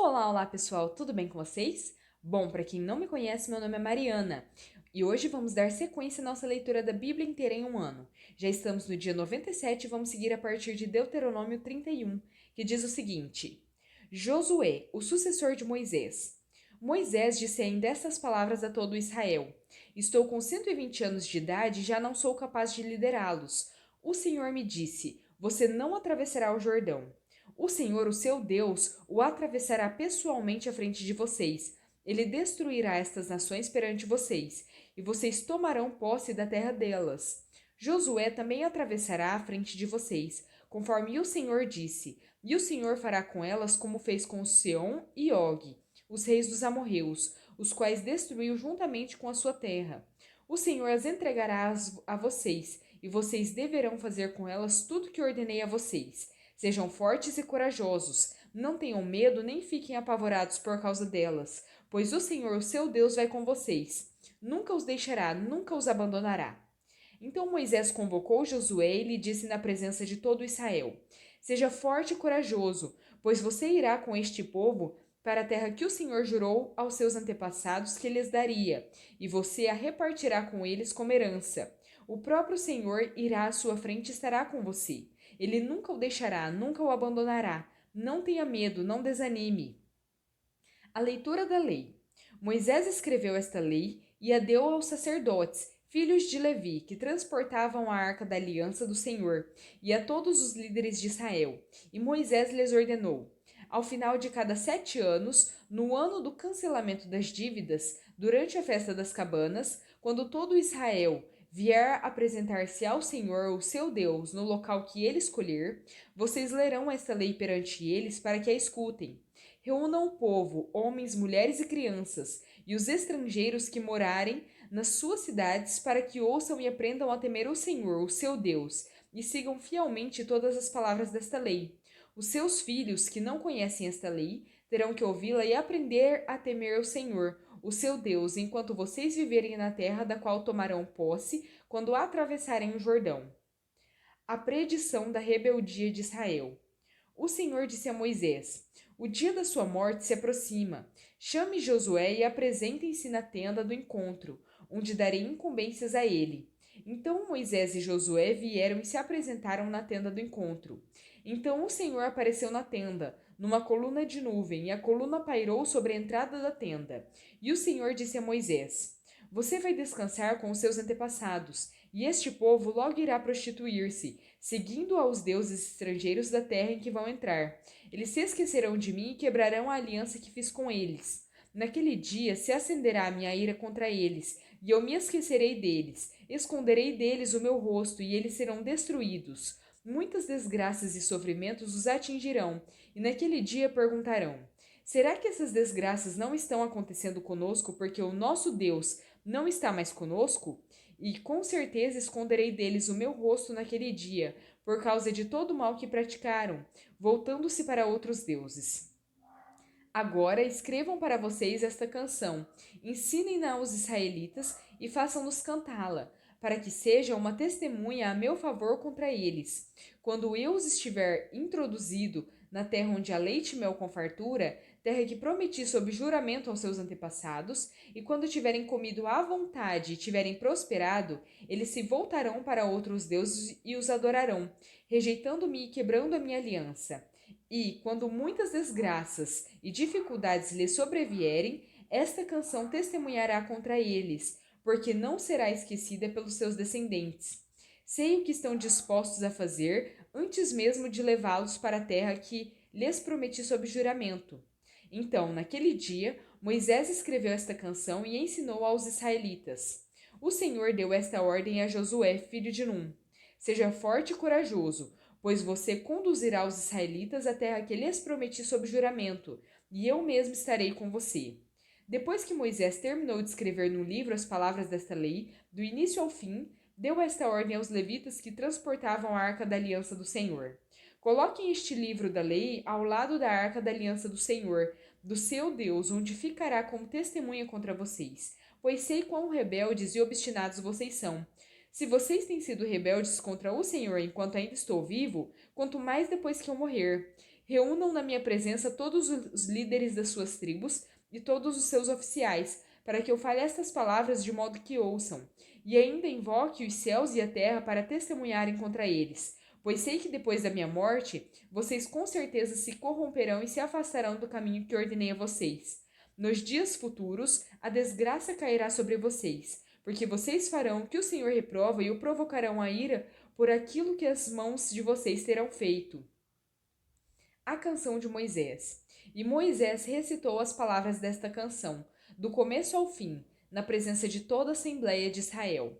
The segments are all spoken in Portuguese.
Olá pessoal, tudo bem com vocês? Bom, para quem não me conhece, meu nome é Mariana e hoje vamos dar sequência à nossa leitura da Bíblia inteira em um ano. Já estamos no dia 97 e vamos seguir a partir de Deuteronômio 31, que diz o seguinte: Josué, o sucessor de Moisés. Moisés disse ainda estas palavras a todo Israel: Estou com 120 anos de idade e já não sou capaz de liderá-los. O Senhor me disse: Você não atravessará o Jordão. O Senhor, o seu Deus, o atravessará pessoalmente à frente de vocês. Ele destruirá estas nações perante vocês, e vocês tomarão posse da terra delas. Josué também atravessará à frente de vocês, conforme o Senhor disse, e o Senhor fará com elas como fez com Seom e Og, os reis dos amorreus, os quais destruiu juntamente com a sua terra. O Senhor as entregará a vocês, e vocês deverão fazer com elas tudo o que ordenei a vocês. Sejam fortes e corajosos, não tenham medo nem fiquem apavorados por causa delas, pois o Senhor, o seu Deus, vai com vocês. Nunca os deixará, nunca os abandonará. Então Moisés convocou Josué e lhe disse na presença de todo Israel: Seja forte e corajoso, pois você irá com este povo para a terra que o Senhor jurou aos seus antepassados que lhes daria, e você a repartirá com eles como herança. O próprio Senhor irá à sua frente e estará com você. Ele nunca o deixará, nunca o abandonará. Não tenha medo, não desanime. A leitura da lei. Moisés escreveu esta lei e a deu aos sacerdotes, filhos de Levi, que transportavam a arca da aliança do Senhor, e a todos os líderes de Israel. E Moisés lhes ordenou: Ao final de cada 7 anos, no ano do cancelamento das dívidas, durante a festa das cabanas, quando todo Israel vier apresentar-se ao Senhor, o seu Deus, no local que ele escolher, vocês lerão esta lei perante eles para que a escutem. Reúnam o povo, homens, mulheres e crianças, e os estrangeiros que morarem nas suas cidades, para que ouçam e aprendam a temer o Senhor, o seu Deus, e sigam fielmente todas as palavras desta lei. Os seus filhos, que não conhecem esta lei, terão que ouvi-la e aprender a temer o Senhor, o seu Deus, enquanto vocês viverem na terra da qual tomarão posse quando atravessarem o Jordão. A predição da rebeldia de Israel. O Senhor disse a Moisés: O dia da sua morte se aproxima. Chame Josué e apresentem-se na tenda do encontro, onde darei incumbências a ele. Então Moisés e Josué vieram e se apresentaram na tenda do encontro. Então o Senhor apareceu na tenda, numa coluna de nuvem, e a coluna pairou sobre a entrada da tenda. E o Senhor disse a Moisés: Você vai descansar com os seus antepassados, e este povo logo irá prostituir-se, seguindo aos deuses estrangeiros da terra em que vão entrar. Eles se esquecerão de mim e quebrarão a aliança que fiz com eles. Naquele dia se acenderá a minha ira contra eles, e eu me esquecerei deles. Esconderei deles o meu rosto, e eles serão destruídos. Muitas desgraças e sofrimentos os atingirão, e naquele dia perguntarão: Será que essas desgraças não estão acontecendo conosco porque o nosso Deus não está mais conosco? E com certeza esconderei deles o meu rosto naquele dia, por causa de todo o mal que praticaram, voltando-se para outros deuses. Agora escrevam para vocês esta canção, ensinem-na aos israelitas e façam-nos cantá-la, para que seja uma testemunha a meu favor contra eles. Quando eu os estiver introduzido na terra onde há leite e mel com fartura, terra que prometi sob juramento aos seus antepassados, e quando tiverem comido à vontade e tiverem prosperado, eles se voltarão para outros deuses e os adorarão, rejeitando-me e quebrando a minha aliança. E, quando muitas desgraças e dificuldades lhes sobrevierem, esta canção testemunhará contra eles, porque não será esquecida pelos seus descendentes. Sei o que estão dispostos a fazer antes mesmo de levá-los para a terra que lhes prometi sob juramento. Então, naquele dia, Moisés escreveu esta canção e ensinou aos israelitas. O Senhor deu esta ordem a Josué, filho de Num: Seja forte e corajoso, pois você conduzirá os israelitas à terra que lhes prometi sob juramento, e eu mesmo estarei com você. Depois que Moisés terminou de escrever no livro as palavras desta lei, do início ao fim, deu esta ordem aos levitas que transportavam a arca da aliança do Senhor: Coloquem este livro da lei ao lado da arca da aliança do Senhor, do seu Deus, onde ficará como testemunha contra vocês, pois sei quão rebeldes e obstinados vocês são. Se vocês têm sido rebeldes contra o Senhor enquanto ainda estou vivo, quanto mais depois que eu morrer. Reúnam na minha presença todos os líderes das suas tribos e todos os seus oficiais, para que eu fale estas palavras de modo que ouçam, e ainda invoque os céus e a terra para testemunharem contra eles. Pois sei que depois da minha morte, vocês com certeza se corromperão e se afastarão do caminho que ordenei a vocês. Nos dias futuros, a desgraça cairá sobre vocês, porque vocês farão o que o Senhor reprova e o provocarão a ira por aquilo que as mãos de vocês terão feito. A canção de Moisés. E Moisés recitou as palavras desta canção, do começo ao fim, na presença de toda a Assembleia de Israel.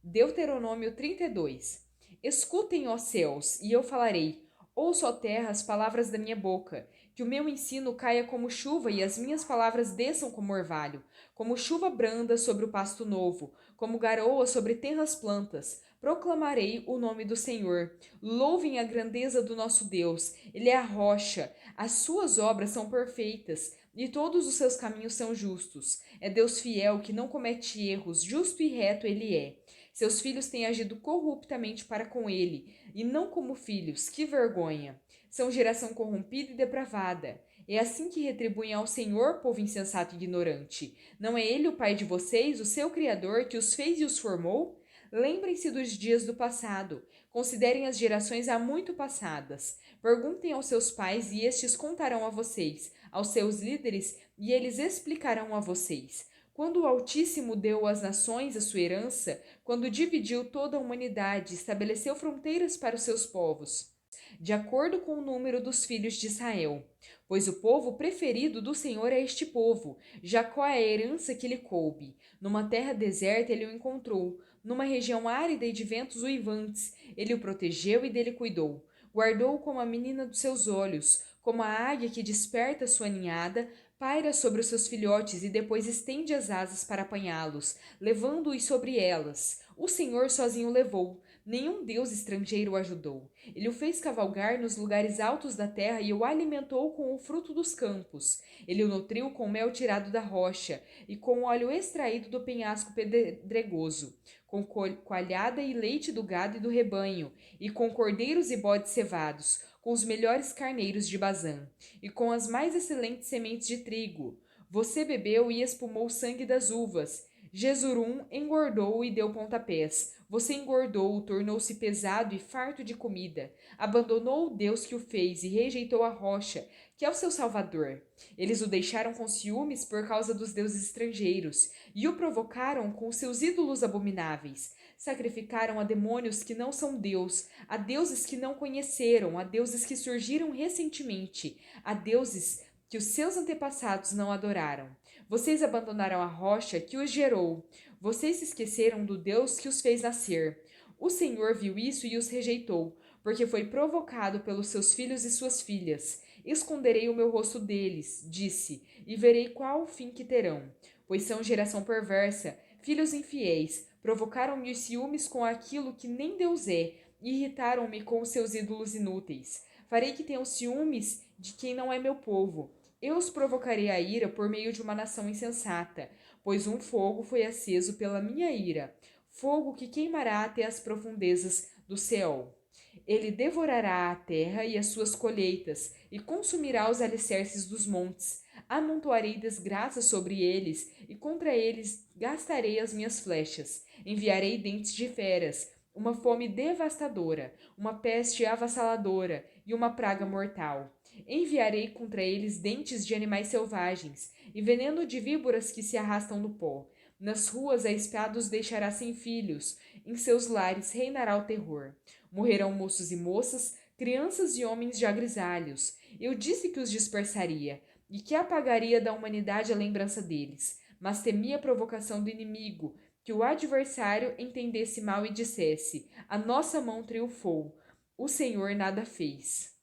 Deuteronômio 32. Escutem, ó céus, e eu falarei. Ouço, ó terra, as palavras da minha boca. Que o meu ensino caia como chuva e as minhas palavras desçam como orvalho, como chuva branda sobre o pasto novo, como garoa sobre tenras plantas. Proclamarei o nome do Senhor. Louvem a grandeza do nosso Deus. Ele é a rocha. As suas obras são perfeitas e todos os seus caminhos são justos. É Deus fiel que não comete erros, justo e reto ele é. Seus filhos têm agido corruptamente para com ele, e não como filhos, que vergonha! São geração corrompida e depravada. É assim que retribuem ao Senhor, povo insensato e ignorante. Não é ele o Pai de vocês, o seu Criador, que os fez e os formou? Lembrem-se dos dias do passado. Considerem as gerações há muito passadas. Perguntem aos seus pais e estes contarão a vocês, aos seus líderes e eles explicarão a vocês. Quando o Altíssimo deu às nações a sua herança, quando dividiu toda a humanidade, estabeleceu fronteiras para os seus povos, de acordo com o número dos filhos de Israel. Pois o povo preferido do Senhor é este povo. Jacó é a herança que lhe coube. Numa terra deserta ele o encontrou, numa região árida e de ventos uivantes. Ele o protegeu e dele cuidou. Guardou-o como a menina dos seus olhos, como a águia que desperta sua ninhada, paira sobre os seus filhotes e depois estende as asas para apanhá-los, levando-os sobre elas. O Senhor sozinho o levou, nenhum deus estrangeiro o ajudou. Ele o fez cavalgar nos lugares altos da terra e o alimentou com o fruto dos campos. Ele o nutriu com mel tirado da rocha e com óleo extraído do penhasco pedregoso, com coalhada e leite do gado e do rebanho, e com cordeiros e bodes cevados, com os melhores carneiros de Bazã, e com as mais excelentes sementes de trigo. Você bebeu e espumou o sangue das uvas. Jesurum engordou e deu pontapés. Você engordou, tornou-se pesado e farto de comida. Abandonou o Deus que o fez e rejeitou a rocha, que é o seu Salvador. Eles o deixaram com ciúmes por causa dos deuses estrangeiros e o provocaram com seus ídolos abomináveis. Sacrificaram a demônios que não são Deus, a deuses que não conheceram, a deuses que surgiram recentemente, a deuses que os seus antepassados não adoraram. Vocês abandonaram a rocha que os gerou. Vocês se esqueceram do Deus que os fez nascer. O Senhor viu isso e os rejeitou, porque foi provocado pelos seus filhos e suas filhas. Esconderei o meu rosto deles, disse, e verei qual o fim que terão. Pois são geração perversa, filhos infiéis, provocaram-me os ciúmes com aquilo que nem Deus é, e irritaram-me com os seus ídolos inúteis. Farei que tenham ciúmes de quem não é meu povo. Eu os provocarei a ira por meio de uma nação insensata, pois um fogo foi aceso pela minha ira, fogo que queimará até as profundezas do céu. Ele devorará a terra e as suas colheitas, e consumirá os alicerces dos montes. Amontoarei desgraça sobre eles, e contra eles gastarei as minhas flechas. Enviarei dentes de feras, uma fome devastadora, uma peste avassaladora e uma praga mortal. Enviarei contra eles dentes de animais selvagens e veneno de víboras que se arrastam no pó. Nas ruas a espada os deixará sem filhos, em seus lares reinará o terror. Morrerão moços e moças, crianças e homens já grisalhos. Eu disse que os dispersaria e que apagaria da humanidade a lembrança deles, mas temi a provocação do inimigo, que o adversário entendesse mal e dissesse: a nossa mão triunfou, o Senhor nada fez.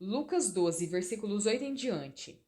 Lucas 12, versículos 8 em diante.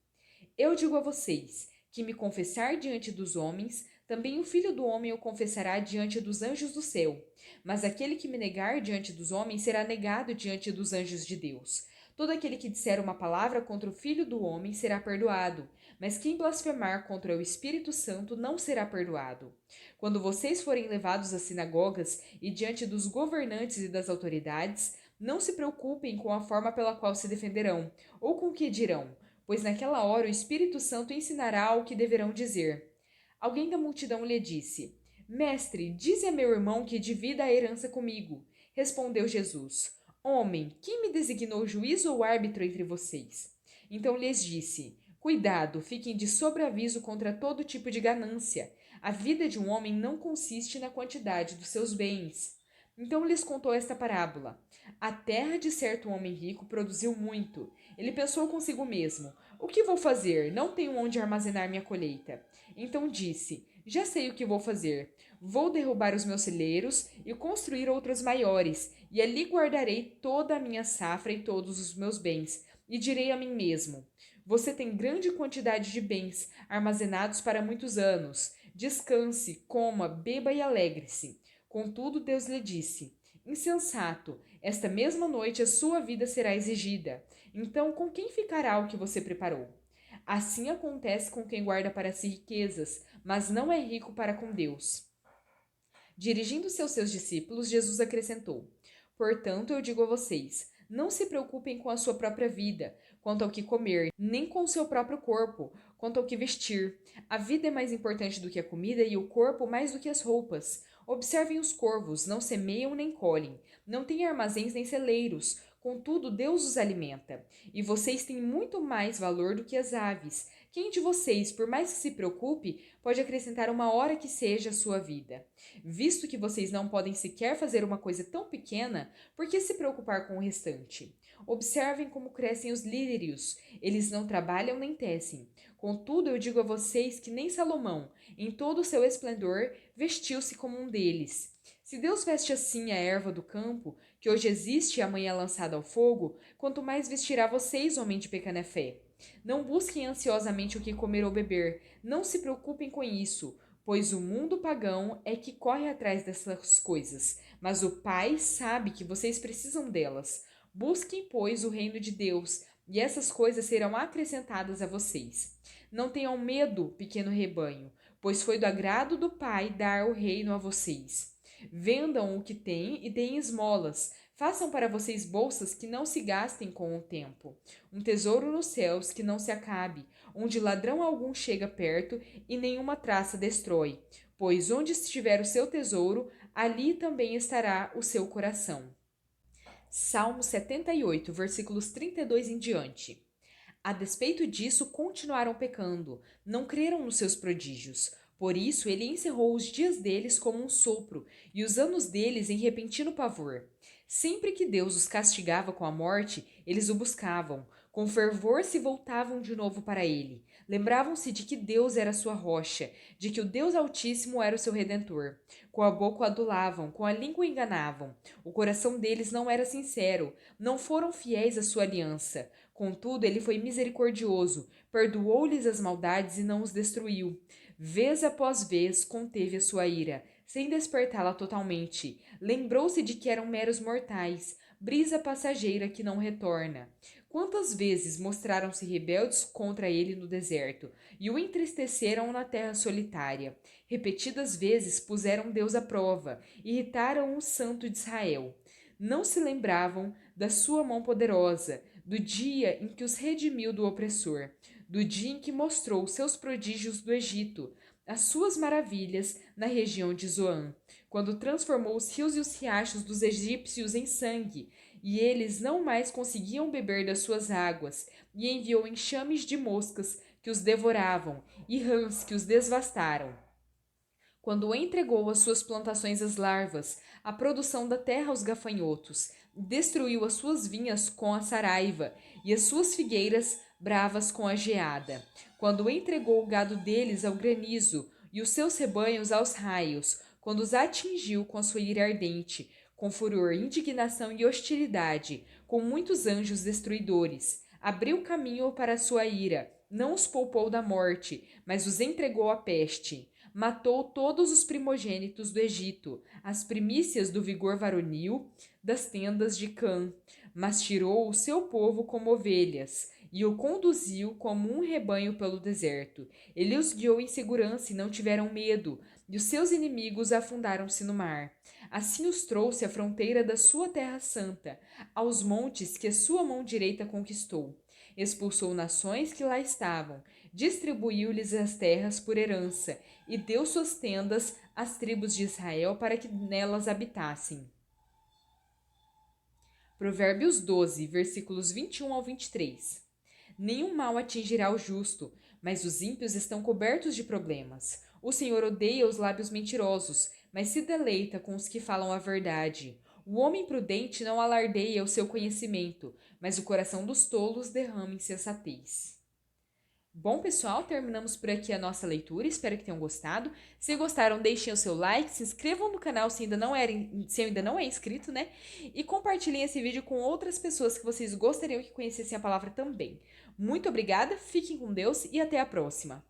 Eu digo a vocês, que me confessar diante dos homens, também o Filho do Homem o confessará diante dos anjos do céu. Mas aquele que me negar diante dos homens será negado diante dos anjos de Deus. Todo aquele que disser uma palavra contra o Filho do Homem será perdoado, mas quem blasfemar contra o Espírito Santo não será perdoado. Quando vocês forem levados às sinagogas e diante dos governantes e das autoridades, Não se preocupem com a forma pela qual se defenderão, ou com o que dirão, pois naquela hora o Espírito Santo ensinará o que deverão dizer. Alguém da multidão lhe disse: Mestre, dize a meu irmão que divida a herança comigo. Respondeu Jesus: Homem, quem me designou juiz ou árbitro entre vocês? Então lhes disse: Cuidado, fiquem de sobreaviso contra todo tipo de ganância. A vida de um homem não consiste na quantidade dos seus bens. Então lhes contou esta parábola. A terra de certo homem rico produziu muito. Ele pensou consigo mesmo: O que vou fazer? Não tenho onde armazenar minha colheita. Então disse: Já sei o que vou fazer. Vou derrubar os meus celeiros e construir outros maiores, e ali guardarei toda a minha safra e todos os meus bens. E direi a mim mesmo: Você tem grande quantidade de bens armazenados para muitos anos. Descanse, coma, beba e alegre-se. Contudo, Deus lhe disse: Insensato, esta mesma noite a sua vida será exigida. Então, com quem ficará o que você preparou? Assim acontece com quem guarda para si riquezas, mas não é rico para com Deus. Dirigindo-se aos seus discípulos, Jesus acrescentou: Portanto, eu digo a vocês, não se preocupem com a sua própria vida, quanto ao que comer, nem com o seu próprio corpo, quanto ao que vestir. A vida é mais importante do que a comida e o corpo mais do que as roupas. Observem os corvos, não semeiam nem colhem, não têm armazéns nem celeiros, contudo Deus os alimenta. E vocês têm muito mais valor do que as aves. Quem de vocês, por mais que se preocupe, pode acrescentar uma hora que seja à sua vida? Visto que vocês não podem sequer fazer uma coisa tão pequena, por que se preocupar com o restante? Observem como crescem os lírios. Eles não trabalham nem tecem. Contudo, eu digo a vocês que nem Salomão, em todo o seu esplendor, vestiu-se como um deles. Se Deus veste assim a erva do campo, que hoje existe e amanhã é lançada ao fogo, quanto mais vestirá vocês, homem de pequena fé. Não busquem ansiosamente o que comer ou beber, não se preocupem com isso, pois o mundo pagão é que corre atrás dessas coisas, mas o Pai sabe que vocês precisam delas. Busquem, pois, o reino de Deus, e essas coisas serão acrescentadas a vocês. Não tenham medo, pequeno rebanho, pois foi do agrado do Pai dar o reino a vocês. Vendam o que têm e deem esmolas. Façam para vocês bolsas que não se gastem com o tempo, um tesouro nos céus que não se acabe, onde ladrão algum chega perto e nenhuma traça destrói. Pois onde estiver o seu tesouro, ali também estará o seu coração. Salmo 78, versículos 32 em diante. A despeito disso, continuaram pecando, não creram nos seus prodígios. Por isso, ele encerrou os dias deles como um sopro, e os anos deles em repentino pavor. Sempre que Deus os castigava com a morte, eles o buscavam. Com fervor se voltavam de novo para ele. Lembravam-se de que Deus era sua rocha, de que o Deus Altíssimo era o seu redentor. Com a boca o adulavam, com a língua o enganavam. O coração deles não era sincero, não foram fiéis à sua aliança. Contudo, ele foi misericordioso, perdoou-lhes as maldades e não os destruiu. Vez após vez conteve a sua ira, sem despertá-la totalmente. Lembrou-se de que eram meros mortais, brisa passageira que não retorna. Quantas vezes mostraram-se rebeldes contra ele no deserto e o entristeceram na terra solitária. Repetidas vezes puseram Deus à prova, irritaram o Santo de Israel. Não se lembravam da sua mão poderosa, do dia em que os redimiu do opressor, do dia em que mostrou seus prodígios do Egito, as suas maravilhas na região de Zoan, quando transformou os rios e os riachos dos egípcios em sangue, e eles não mais conseguiam beber das suas águas, e enviou enxames de moscas que os devoravam, e rãs que os devastaram. Quando entregou as suas plantações às larvas, a produção da terra aos gafanhotos, destruiu as suas vinhas com a saraiva e as suas figueiras bravas com a geada. Quando entregou o gado deles ao granizo e os seus rebanhos aos raios, quando os atingiu com a sua ira ardente, com furor, indignação e hostilidade, com muitos anjos destruidores, abriu caminho para a sua ira, não os poupou da morte, mas os entregou à peste. Matou todos os primogênitos do Egito, as primícias do vigor varonil das tendas de Cã, mas tirou o seu povo como ovelhas e o conduziu como um rebanho pelo deserto. Ele os guiou em segurança e não tiveram medo, e os seus inimigos afundaram-se no mar. Assim os trouxe à fronteira da sua terra santa, aos montes que a sua mão direita conquistou. Expulsou nações que lá estavam, distribuiu-lhes as terras por herança, e deu suas tendas às tribos de Israel para que nelas habitassem. Provérbios 12, versículos 21 ao 23. Nenhum mal atingirá o justo, mas os ímpios estão cobertos de problemas. O Senhor odeia os lábios mentirosos, mas se deleita com os que falam a verdade. O homem prudente não alardeia o seu conhecimento, mas o coração dos tolos derrama insensatez. Bom, pessoal, terminamos por aqui a nossa leitura. Espero que tenham gostado. Se gostaram, deixem o seu like, se inscrevam no canal se ainda não é inscrito, né? E compartilhem esse vídeo com outras pessoas que vocês gostariam que conhecessem a palavra também. Muito obrigada, fiquem com Deus e até a próxima!